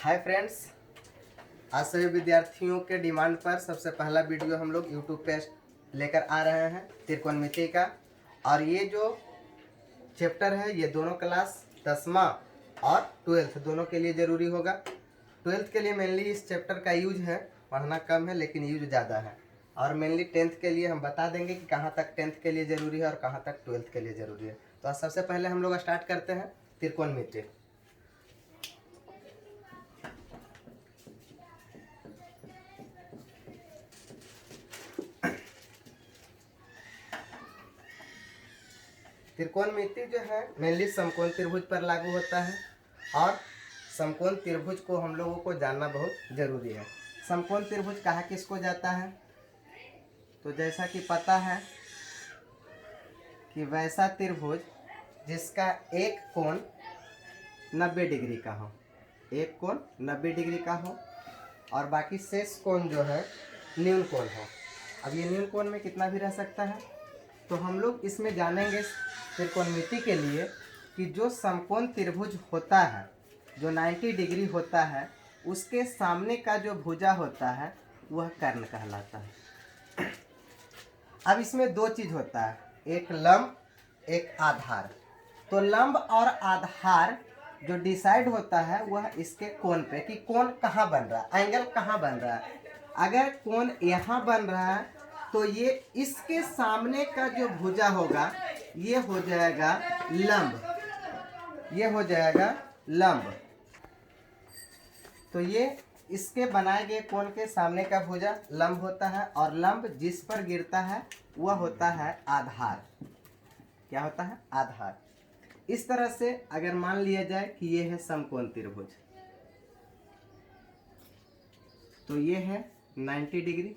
Hi friends, आज सभी विद्यार्थियों के डिमांड पर सबसे पहला वीडियो हम लोग यूट्यूब पे लेकर आ रहे हैं त्रिकोणमिति का। और ये जो चैप्टर है ये दोनों क्लास 10वां और 12th दोनों के लिए ज़रूरी होगा। 12th के लिए मेनली इस चैप्टर का यूज है, पढ़ना कम है लेकिन यूज ज़्यादा है। और मेनली 10th के लिए हम बता देंगे कि कहाँ तक 10th के लिए ज़रूरी है और कहाँ तक 12th के लिए ज़रूरी है। तो आज सबसे पहले हम लोग स्टार्ट करते हैं त्रिकोणमिति। त्रिकोणमिति जो है मेनली समकोण त्रिभुज पर लागू होता है और समकोण त्रिभुज को हम लोगों को जानना बहुत ज़रूरी है। समकोण त्रिभुज कहा किसको जाता है, तो जैसा कि पता है कि वैसा त्रिभुज जिसका एक कोण 90 डिग्री का हो, एक कोण 90 डिग्री का हो और बाकी शेष कोण जो है न्यून कोण हो। अब ये न्यून कोण में कितना भी रह सकता है, तो हम लोग इसमें जानेंगे त्रिकोणमिति के लिए कि जो समकोण त्रिभुज होता है, जो 90 डिग्री होता है, उसके सामने का जो भुजा होता है वह कर्ण कहलाता है। अब इसमें दो चीज़ होता है, एक लंब एक आधार। तो लंब और आधार जो डिसाइड होता है वह इसके कोण पे कि कोण कहाँ बन रहा है, एंगल कहाँ बन रहा है। अगर कोण यहाँ बन रहा है तो ये इसके सामने का जो भुजा होगा ये हो जाएगा लंब, ये हो जाएगा लंब। तो ये इसके बनाए गए कोण के सामने का भुजा लंब होता है और लंब जिस पर गिरता है वह होता है आधार। क्या होता है? आधार। इस तरह से अगर मान लिया जाए कि ये है समकोण त्रिभुज, तो ये है 90 डिग्री,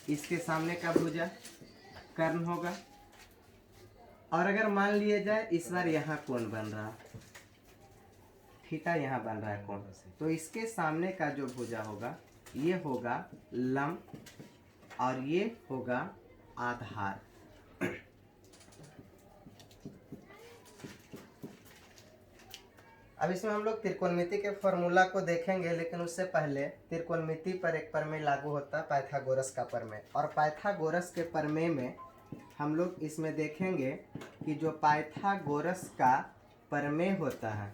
इसके सामने का भुजा कर्ण होगा। और अगर मान लिया जाए इस बार यहाँ कोण बन रहा, थीटा यहाँ बन रहा है कोण, तो इसके सामने का जो भुजा होगा ये होगा लंब और ये होगा आधार। अब इसमें हम लोग त्रिकोणमिति के फॉर्मूला को देखेंगे, लेकिन उससे पहले त्रिकोणमिति पर एक प्रमेय लागू होता है, पाइथागोरस का प्रमेय। और पाइथागोरस के प्रमेय में हम लोग इसमें देखेंगे कि जो पाइथागोरस का प्रमेय होता है,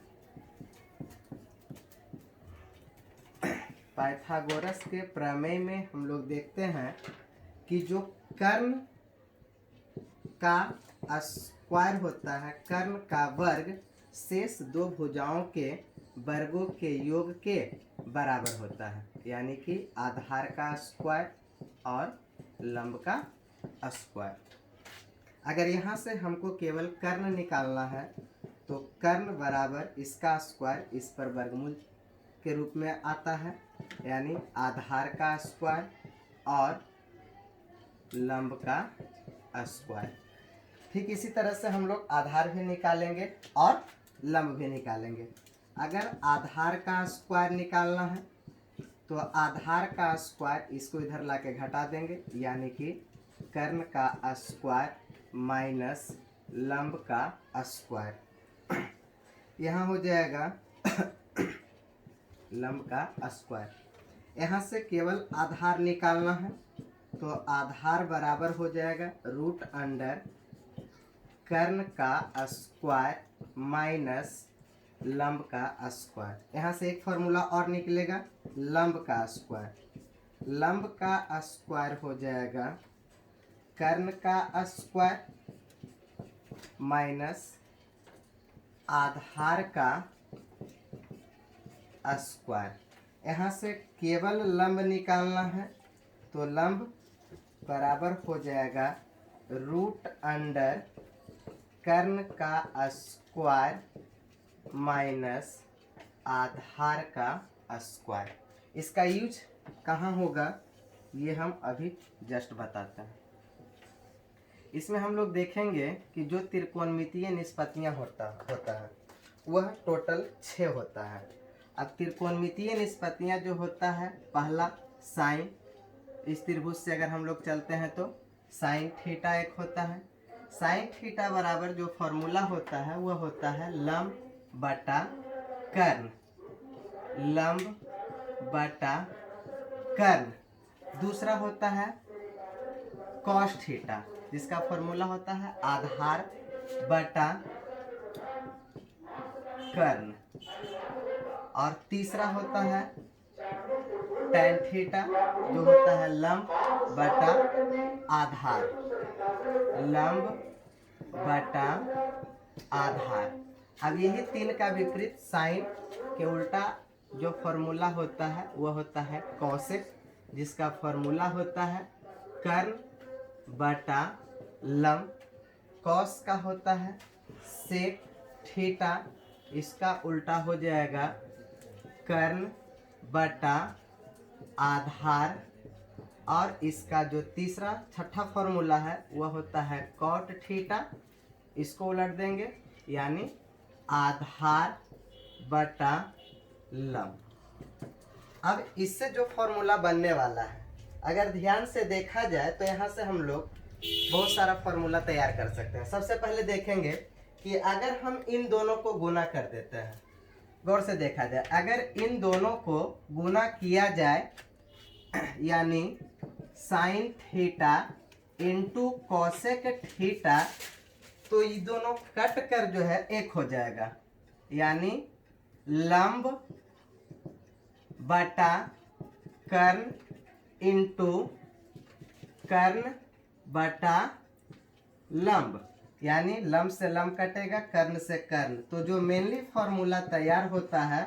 पाइथागोरस के प्रमेय में हम लोग देखते हैं कि जो कर्ण का स्क्वायर होता है, कर्ण का वर्ग शेष दो भुजाओं के वर्गों के योग के बराबर होता है। यानी कि आधार का स्क्वायर और लंब का स्क्वायर। अगर यहाँ से हमको केवल कर्ण निकालना है तो कर्ण बराबर इसका स्क्वायर इस पर वर्गमूल के रूप में आता है, यानी आधार का स्क्वायर और लंब का स्क्वायर। ठीक इसी तरह से हम लोग आधार भी निकालेंगे और लंब भी निकालेंगे। अगर आधार का स्क्वायर निकालना है तो आधार का स्क्वायर इसको इधर लाके घटा देंगे, यानी कि कर्ण का स्क्वायर माइनस लंब का स्क्वायर। यहाँ हो जाएगा लंब का स्क्वायर। यहाँ से केवल आधार निकालना है तो आधार बराबर हो जाएगा रूट अंडर कर्ण का स्क्वायर माइनस लंब का स्क्वायर। यहाँ से एक फॉर्मूला और निकलेगा, लंब का स्क्वायर। लंब का स्क्वायर हो जाएगा कर्ण का स्क्वायर माइनस आधार का स्क्वायर। यहाँ से केवल लंब निकालना है तो लंब बराबर हो जाएगा रूट अंडर कर्ण का स्क्वायर माइनस आधार का स्क्वायर। इसका यूज कहाँ होगा ये हम अभी जस्ट बताते हैं। इसमें हम लोग देखेंगे कि जो त्रिकोणमितीय निष्पत्तियाँ होता है वह टोटल 6 होता है। अब त्रिकोणमितीय निष्पत्तियाँ जो होता है, पहला साइन, इस त्रिभुज से अगर हम लोग चलते हैं तो साइन थीटा एक होता है। साइन थीटा बराबर जो फॉर्मूला होता है वह होता है लंब बटा कर्ण। लंब बटा कर्ण। दूसरा होता है कॉस थीटा, जिसका फॉर्मूला होता है आधार बटा कर्ण। और तीसरा होता है tan थीटा, जो होता है लंब बटा आधार, लंब बटा आधार। अब यही तीन का विपरीत साइन के उल्टा जो फॉर्मूला होता है वह होता है कॉसेक, जिसका फॉर्मूला होता है कर्ण बटा लंब। कॉस का होता है सेक थीटा, इसका उल्टा हो जाएगा कर्ण बटा आधार। और इसका जो तीसरा छठा फॉर्मूला है वह होता है कॉट थीटा, इसको उलट देंगे यानी आधार बटा लंब। अब इससे जो फॉर्मूला बनने वाला है, अगर ध्यान से देखा जाए तो यहाँ से हम लोग बहुत सारा फॉर्मूला तैयार कर सकते हैं। सबसे पहले देखेंगे कि अगर हम इन दोनों को गुना कर देते हैं, गौर से देखा जाए, अगर इन दोनों को गुना किया जाए यानी sine theta into cosec theta, तो ये दोनों कट कर जो है एक हो जाएगा, यानी लंब बटा कर्ण इंटू कर्ण बटा लंब, यानी लंब से लंब कटेगा, कर्ण से कर्ण। तो जो मेनली फॉर्मूला तैयार होता है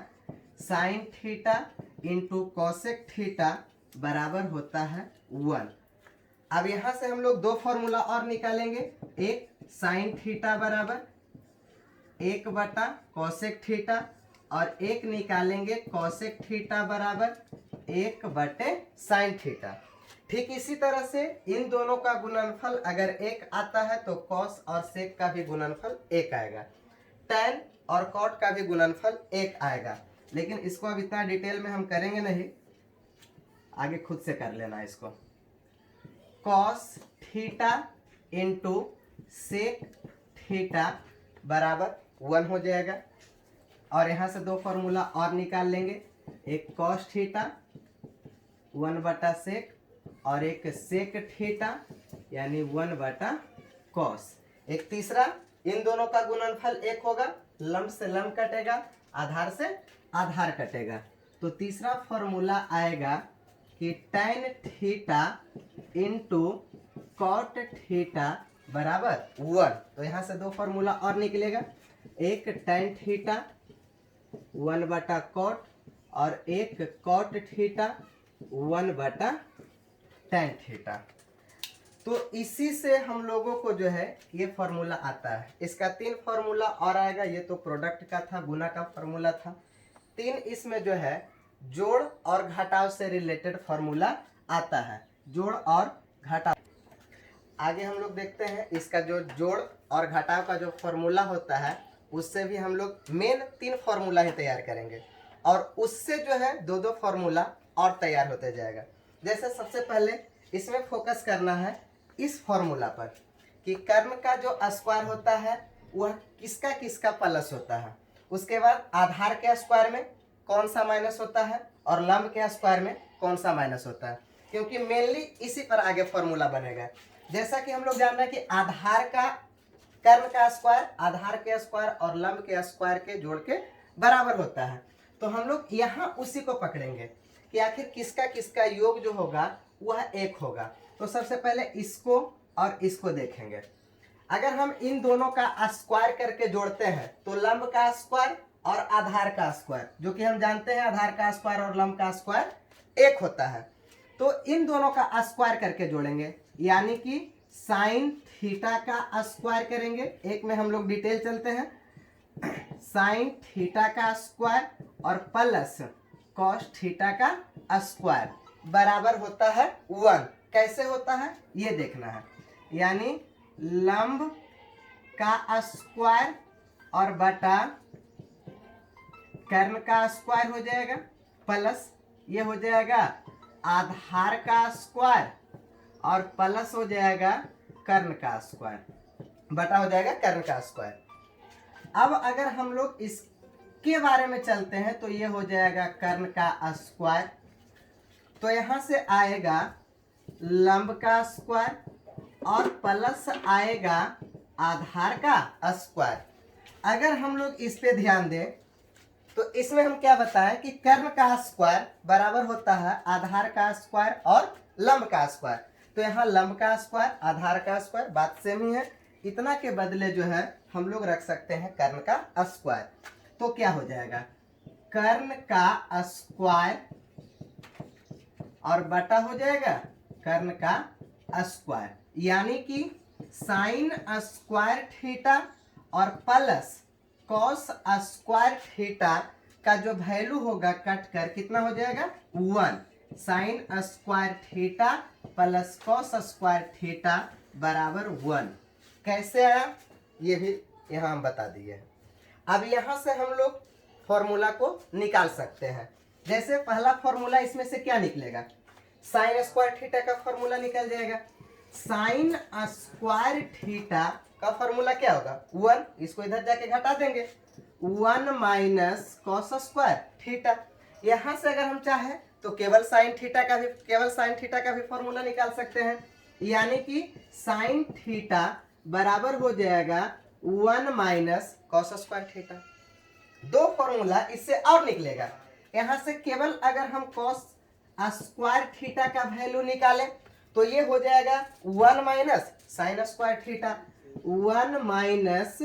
sine theta into cosec theta बराबर होता है 1। अब यहाँ से हम लोग दो फॉर्मूला और निकालेंगे, एक साइन थीटा बराबर 1 बटा कॉसेक थीटा, और एक निकालेंगे कॉसेक थीटा बराबर 1 बटे साइन थीटा। ठीक इसी तरह से इन दोनों का गुणनफल अगर 1 आता है तो कॉस और सेक का भी गुणनफल 1 आएगा, टैन और कॉट का भी गुणनफल 1 आएगा। लेकिन इसको अब इतना डिटेल में हम करेंगे नहीं, आगे खुद से कर लेना इसको। Cos theta into sec theta बराबर 1 हो जाएगा। और यहाँ से दो फॉर्मूला और निकाल लेंगे, एक कॉस थीटा 1 बटा सेक और एक सेक थीटा यानी 1 बटा कॉस। एक तीसरा, इन दोनों का गुणनफल 1 होगा, लंब से लंब कटेगा, आधार से आधार कटेगा। तो तीसरा फॉर्मूला आएगा कि tan theta into cot theta बराबर 1। तो यहाँ से दो फॉर्मूला और निकलेगा, एक tan थीटा 1 बटा कॉट और एक कॉट थीटा 1 बटा tan थीटा। तो इसी से हम लोगों को जो है ये फॉर्मूला आता है। इसका 3 फॉर्मूला और आएगा, ये तो प्रोडक्ट का था, गुना का फॉर्मूला था। 3 इसमें जो है जोड़ और घटाव से रिलेटेड फॉर्मूला आता है, जोड़ और घटाव। आगे हम लोग देखते हैं इसका जो जोड़ और घटाव का जो फॉर्मूला होता है उससे भी हम लोग मेन 3 फॉर्मूला ही तैयार करेंगे, और उससे जो है 2-2 फॉर्मूला और तैयार होते जाएगा। जैसे सबसे पहले इसमें फोकस करना है इस फॉर्मूला पर कि कर्ण का जो स्क्वायर होता है वह किसका किसका प्लस होता है, उसके बाद आधार के स्क्वायर में कौन सा माइनस होता है और लंब के स्क्वायर में कौन सा माइनस होता है, क्योंकि मेनली इसी पर आगे फॉर्मूला बनेगा। जैसा कि हम लोग जान रहे हैं कि आधार का कर्ण का स्क्वायर आधार के स्क्वायर और लंब के स्क्वायर के जोड़ के बराबर होता है, तो हम लोग यहाँ उसी को पकड़ेंगे कि आखिर किसका किसका योग जो होगा वह 1 होगा। तो सबसे पहले इसको और इसको देखेंगे। अगर हम इन दोनों का स्क्वायर करके जोड़ते हैं तो लंब का स्क्वायर और आधार का स्क्वायर, जो कि हम जानते हैं आधार का स्क्वायर और लंब का स्क्वायर 1 होता है, तो इन दोनों का स्क्वायर करके जोड़ेंगे, यानी कि साइन थीटा का स्क्वायर करेंगे। एक में हम लोग डिटेल चलते हैं, साइन थीटा का स्क्वायर और प्लस कॉस थीटा का स्क्वायर बराबर होता है 1। कैसे होता है ये देखना है, यानी लंब का स्क्वायर और बटा कर्ण का स्क्वायर हो जाएगा, प्लस ये हो जाएगा आधार का स्क्वायर और प्लस हो जाएगा कर्ण का स्क्वायर, बटा हो जाएगा कर्ण का स्क्वायर। अब अगर हम लोग इस के बारे में चलते हैं तो ये हो जाएगा कर्ण का स्क्वायर, तो यहां से आएगा लंब का स्क्वायर और प्लस आएगा आधार का स्क्वायर। अगर हम लोग इस पे ध्यान दें तो इसमें हम क्या बताएं कि कर्ण का स्क्वायर बराबर होता है आधार का स्क्वायर और लंब का स्क्वायर। तो यहाँ लंब का स्क्वायर आधार का स्क्वायर बात सेम ही है, इतना के बदले जो है हम लोग रख सकते हैं कर्ण का स्क्वायर। तो क्या हो जाएगा कर्ण का स्क्वायर और बटा हो जाएगा कर्ण का स्क्वायर, यानी कि साइन स्क्वायर थीटा और प्लस कॉस स्क्वायर थीटा का जो वैल्यू होगा कट कर कितना हो जाएगा 1। Sine square theta plus cos square theta बराबर 1। कैसे आया ये भी यहाँ हम बता दिए। अब यहाँ से हम लोग फॉर्मूला को निकाल सकते हैं। जैसे पहला फॉर्मूला इसमें से क्या निकलेगा, साइन स्क्वायर थीटा का फॉर्मूला निकल जाएगा। साइन स्क्वायर थीटा का फॉर्मूला क्या होगा 1, इसको इधर जाके घटा देंगे 1 माइनस कॉस स्क्वायर थीटा। यहाँ से अगर हम चाहे तो केवल साइन थीटा का भी फॉर्मूला निकाल सकते हैं, यानी कि साइन थीटा बराबर हो जाएगा 1 माइनस कॉस स्क्वायर थीटा। दो फॉर्मूला इससे और निकलेगा। यहाँ से केवल अगर हम कॉस स्क्वायर थीटा का वैल्यू निकालें तो ये हो जाएगा 1 minus sine square theta, 1 minus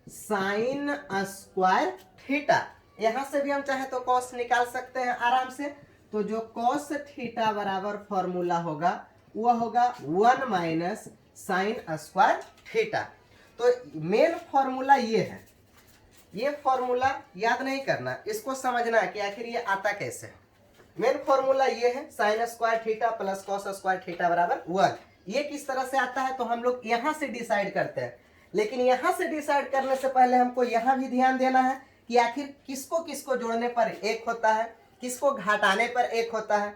sine square theta. यहाँ से भी हम चाहे तो कॉस निकाल सकते हैं आराम से। तो जो कॉस थीटा बराबर फॉर्मूला होगा वह होगा 1 माइनस साइन स्क्वायर थीटा। तो मेन फॉर्मूला ये है, ये फॉर्मूला याद नहीं करना, इसको समझना है कि आखिर ये आता कैसे है। मेन फॉर्मूला ये है sine square theta plus cos square theta बराबर 1। ये किस तरह से आता है तो हम लोग यहाँ से डिसाइड करते हैं, लेकिन यहाँ से डिसाइड करने से पहले हमको यहाँ भी ध्यान देना है कि आखिर किसको किसको जोड़ने पर एक होता है, किसको घटाने पर एक होता है।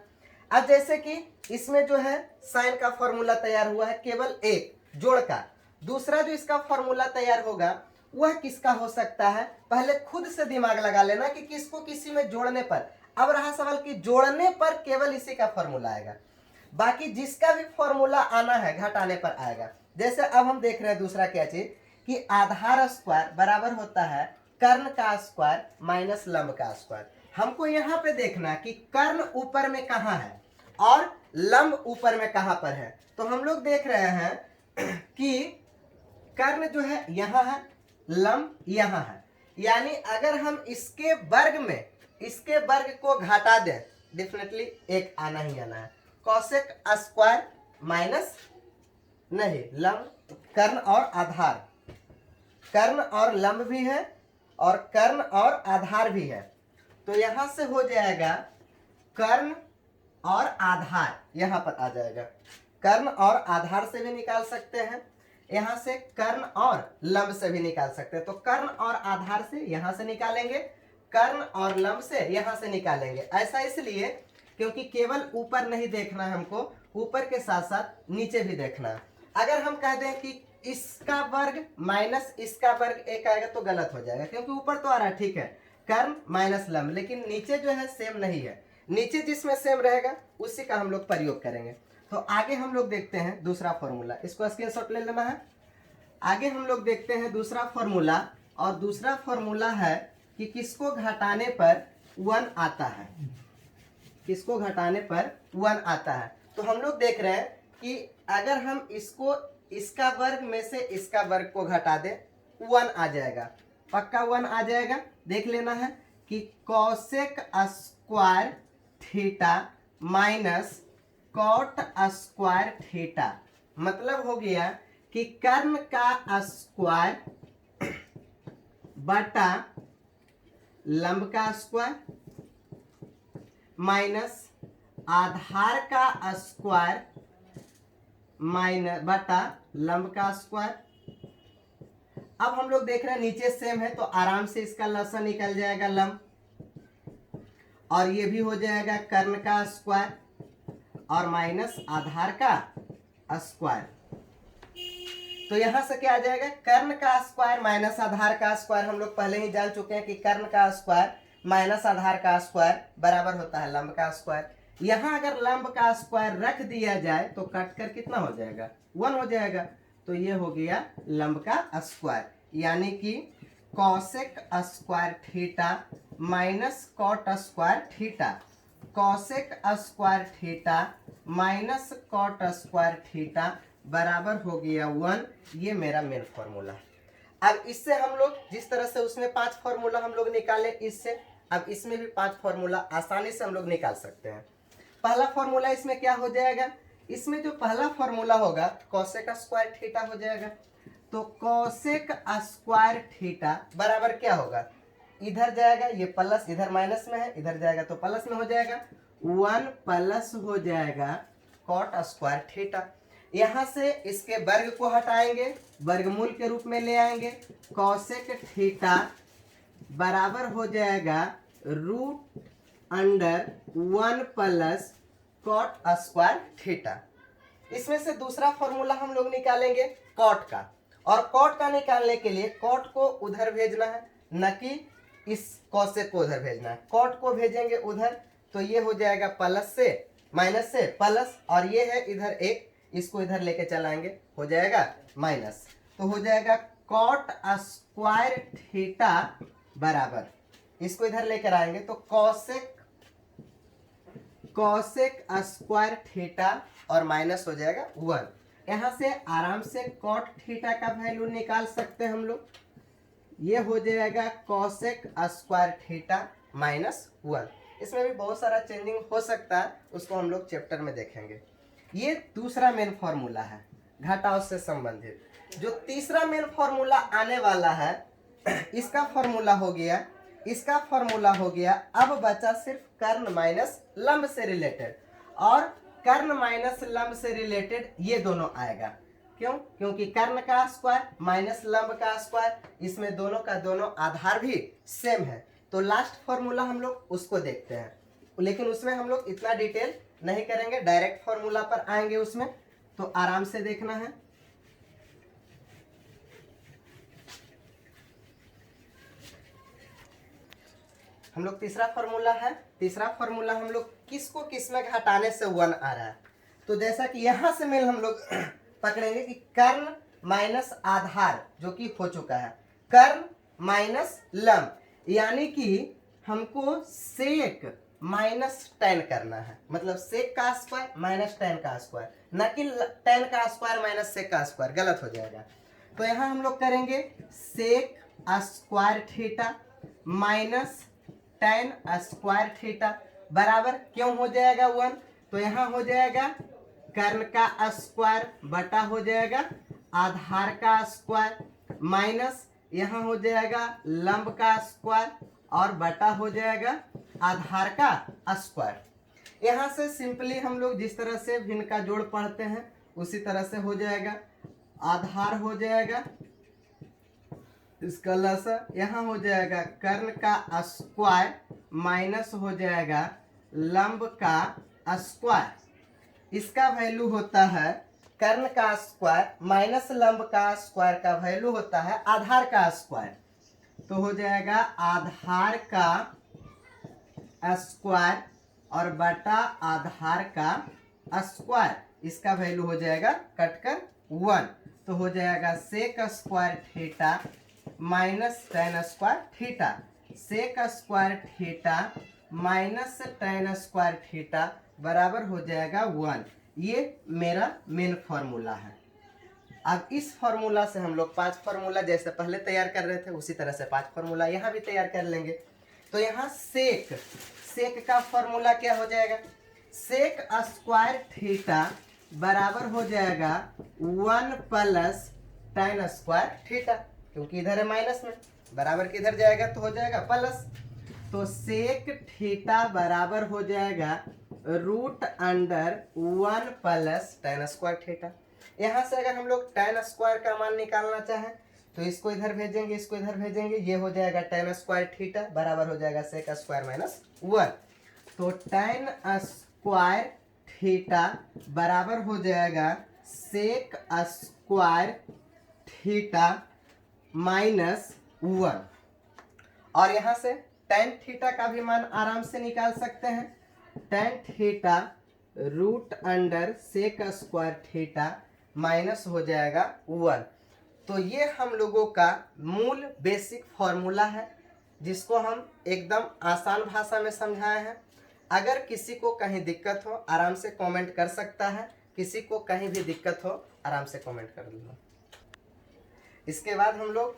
अब जैसे कि इसमें जो है साइन का फॉर्मूला तैयार हुआ है केवल एक जोड़ का, दूसरा जो इसका फॉर्मूला तैयार होगा वह किसका हो सकता है, पहले खुद से दिमाग लगा लेना कि किसको किसी में जोड़ने पर। अब रहा सवाल कि जोड़ने पर केवल इसी का फॉर्मूला आएगा, बाकी जिसका भी फॉर्मूला आना है घटाने पर आएगा। जैसे अब हम देख रहे हैं दूसरा क्या चीज कि आधार स्क्वायर बराबर होता है कर्ण का स्क्वायर माइनस लंब का स्क्वायर। हमको यहाँ पे देखना कि कर्ण ऊपर में कहाँ है और लंब ऊपर में कहाँ पर है। तो हम लोग देख रहे हैं कि कर्ण जो है यहाँ है, लंब यहाँ है, यानी अगर हम इसके वर्ग को घटा दें डेफिनेटली एक आना ही आना है। कॉसेक स्क्वायर माइनस नहीं लंब, कर्ण और आधार, कर्ण और लंब भी है और कर्ण और आधार भी है। तो यहां से हो जाएगा कर्ण और आधार, यहां पर आ जाएगा। कर्ण और आधार से भी निकाल सकते हैं, यहां से कर्ण और लंब से भी निकाल सकते हैं। तो कर्ण और आधार से यहां से निकालेंगे, कर्ण और लंब से यहां से निकालेंगे। ऐसा इसलिए क्योंकि केवल ऊपर नहीं देखना है हमको, ऊपर के साथ साथ नीचे भी देखना है। अगर हम कह दें कि इसका वर्ग माइनस इसका वर्ग एक आएगा तो गलत हो जाएगा, क्योंकि ऊपर तो आ रहा है ठीक है कर्ण माइनस लंब, लेकिन नीचे जो है सेम नहीं है। नीचे जिसमें सेम रहेगा उसी का हम लोग प्रयोग करेंगे। तो आगे हम लोग देखते हैं दूसरा फॉर्मूला, इसको स्क्रीनशॉट ले लेना है। आगे हम लोग देखते हैं दूसरा फॉर्मूला, और दूसरा फॉर्मूला है कि किसको घटाने पर 1 आता है, किसको घटाने पर 1 आता है। तो हम लोग देख रहे हैं कि अगर हम इसको इसका वर्ग में से इसका वर्ग को घटा दें 1 आ जाएगा, पक्का 1 आ जाएगा। देख लेना है कि cosec square theta minus cot square theta, मतलब हो गया कि कर्ण का स्क्वायर बटा लंब का स्क्वायर माइनस आधार का स्क्वायर माइनस बटा लंब का स्क्वायर। अब हम लोग देख रहे हैं नीचे सेम है तो आराम से इसका लसन निकल जाएगा लंब, और ये भी हो जाएगा कर्ण का स्क्वायर और माइनस आधार का स्क्वायर। तो यहाँ से क्या आ जाएगा, कर्ण का स्क्वायर माइनस आधार का स्क्वायर। हम लोग पहले ही जान चुके हैं कि कर्ण का स्क्वायर माइनस आधार का स्क्वायर बराबर होता है लंब का स्क्वायर। यहाँ अगर लंब का स्क्वायर रख दिया जाए तो कट कर कितना हो जाएगा, 1 हो जाएगा। तो ये हो गया लंब का स्क्वायर, यानी कि cosec square theta minus cot square theta, cosec square theta minus cot square theta बराबर हो गया 1। ये मेरा मेन फॉर्मूला। अब इससे हम लोग जिस तरह से उसमें 5 फॉर्मूला हम लोग निकाले इससे, अब इसमें भी 5 फॉर्मूला आसानी से हम लोग निकाल सकते हैं। पहला फॉर्मूला इसमें क्या हो जाएगा, इसमें जो पहला फॉर्मूला होगा कॉसेक स्क्वायर थीटा हो जाएगा। तो कॉसेक स्क्वायर थीटा बराबर क्या होगा, इधर जाएगा ये प्लस, इधर माइनस में है, इधर जाएगा तो प्लस में हो जाएगा, 1 प्लस हो जाएगा कॉट स्क्वायर थीटा। यहां से इसके वर्ग को हटाएंगे, वर्गमूल के रूप में ले आएंगे, कॉसेक थीटा बराबर हो जाएगा root under 1 plus cot square theta. इसमें से दूसरा फॉर्मूला हम लोग निकालेंगे कॉट का, और कॉट का निकालने के लिए कॉट को उधर भेजना है, न कि इस कॉसेक को उधर भेजना है। कॉट को भेजेंगे उधर तो ये हो जाएगा प्लस से माइनस से प्लस, और ये है इधर एक, इसको इधर लेके चलाएंगे हो जाएगा माइनस। तो हो जाएगा कॉट स्क्वायर थीटा बराबर, इसको इधर लेकर आएंगे तो कॉसेक स्क्वायर थीटा और माइनस हो जाएगा 1। यहां से आराम से कॉट थीटा का वैल्यू निकाल सकते हैं हम लोग, ये हो जाएगा कॉसेक स्क्वायर थीटा माइनस 1। इसमें भी बहुत सारा चेंजिंग हो सकता है, उसको हम लोग चैप्टर में देखेंगे। ये दूसरा मेन फॉर्मूला है घटाव से संबंधित। जो तीसरा मेन फॉर्मूला आने वाला है, इसका फॉर्मूला हो गया, इसका फॉर्मूला हो गया। अब बचा सिर्फ कर्ण माइनस लंब से रिलेटेड, और कर्ण माइनस लंब से रिलेटेड ये दोनों आएगा। क्यों, क्योंकि कर्ण का स्क्वायर माइनस लंब का स्क्वायर, इसमें दोनों का दोनों आधार भी सेम है। तो लास्ट फॉर्मूला हम लोग उसको देखते हैं, लेकिन उसमें हम लोग इतना डिटेल नहीं करेंगे, डायरेक्ट फॉर्मूला पर आएंगे उसमें, तो आराम से देखना है। हम लोग तीसरा फॉर्मूला है, तीसरा फॉर्मूला हम लोग किसको किस में घटाने से 1 आ रहा है। तो जैसा कि यहां से मेल हम लोग पकड़ेंगे कि कर्ण माइनस आधार जो कि हो चुका है, कर्ण माइनस लंब, यानी कि हमको सेक माइनस टेन करना है। मतलब सेक का स्क्वायर माइनस टेन का स्क्वायर, न कि टेन का स्क्वायर माइनस सेक का स्क्वायर, गलत हो जाएगा। तो यहाँ हम लोग करेंगे sec square theta minus tan square theta बराबर क्यों हो जाएगा 1। तो यहाँ हो जाएगा कर्ण का स्क्वायर बटा हो जाएगा आधार का स्क्वायर, माइनस यहाँ हो जाएगा लंब का स्क्वायर और बटा हो जाएगा आधार का स्क्वायर। यहाँ से सिंपली हम लोग जिस तरह से भिन्न का जोड़ पढ़ते हैं उसी तरह से हो जाएगा, आधार हो जाएगा इसका लसा, यहाँ हो जाएगा कर्ण का स्क्वायर माइनस हो जाएगा लंब का स्क्वायर। इसका वैल्यू होता है कर्ण का स्क्वायर माइनस लंब का स्क्वायर का वैल्यू होता है आधार का स्क्वायर। तो हो जाएगा आधार का स्क्वायर और बटा आधार का स्क्वायर, इसका वैल्यू हो जाएगा कटकर 1। तो हो जाएगा sec square theta minus tan square theta, sec square theta minus tan square theta बराबर हो जाएगा 1। ये मेरा मेन फॉर्मूला है। अब इस फॉर्मूला से हम लोग 5 फॉर्मूला जैसे पहले तैयार कर रहे थे उसी तरह से 5 फॉर्मूला यहाँ भी तैयार कर लेंगे। तो यहाँ सेक का फॉर्मूला क्या हो जाएगा, सेक स्क्वायर थीटा बराबर हो जाएगा 1 प्लस टेन स्क्वायर थीटा, क्योंकि इधर है माइनस में, बराबर के इधर जाएगा तो हो जाएगा प्लस। तो सेक थीटा बराबर हो जाएगा root under 1 plus tan square theta. यहाँ से अगर हम लोग टेन स्क्वायर का मान निकालना चाहें तो इसको इधर भेजेंगे, इसको इधर भेजेंगे, ये हो जाएगा टेन स्क्वायर थीटा बराबर हो जाएगा सेक स्क्वायर माइनस 1। तो टेन स्क्वायर थीटा बराबर हो जाएगा सेक स्क्वायर थीटा माइनस 1, और यहाँ से tan थीटा का भी मान आराम से निकाल सकते हैं। tan theta √sec² theta minus हो जाएगा 1। तो ये हम लोगों का मूल बेसिक फॉर्मूला है, जिसको हम एकदम आसान भाषा में समझाए हैं। अगर किसी को कहीं दिक्कत हो आराम से कमेंट कर सकता है, किसी को कहीं भी दिक्कत हो आराम से कमेंट कर लो। इसके बाद हम लोग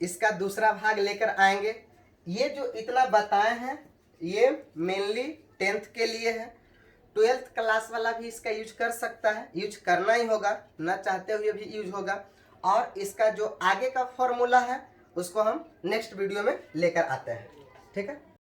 इसका दूसरा भाग लेकर आएंगे। ये जो इतना बताए हैं ये मेनली 10th के लिए है। 12th क्लास वाला भी इसका यूज कर सकता है, यूज करना ही होगा, ना चाहते हुए भी यूज होगा। और इसका जो आगे का फॉर्मूला है उसको हम नेक्स्ट वीडियो में लेकर आते हैं। ठीक है।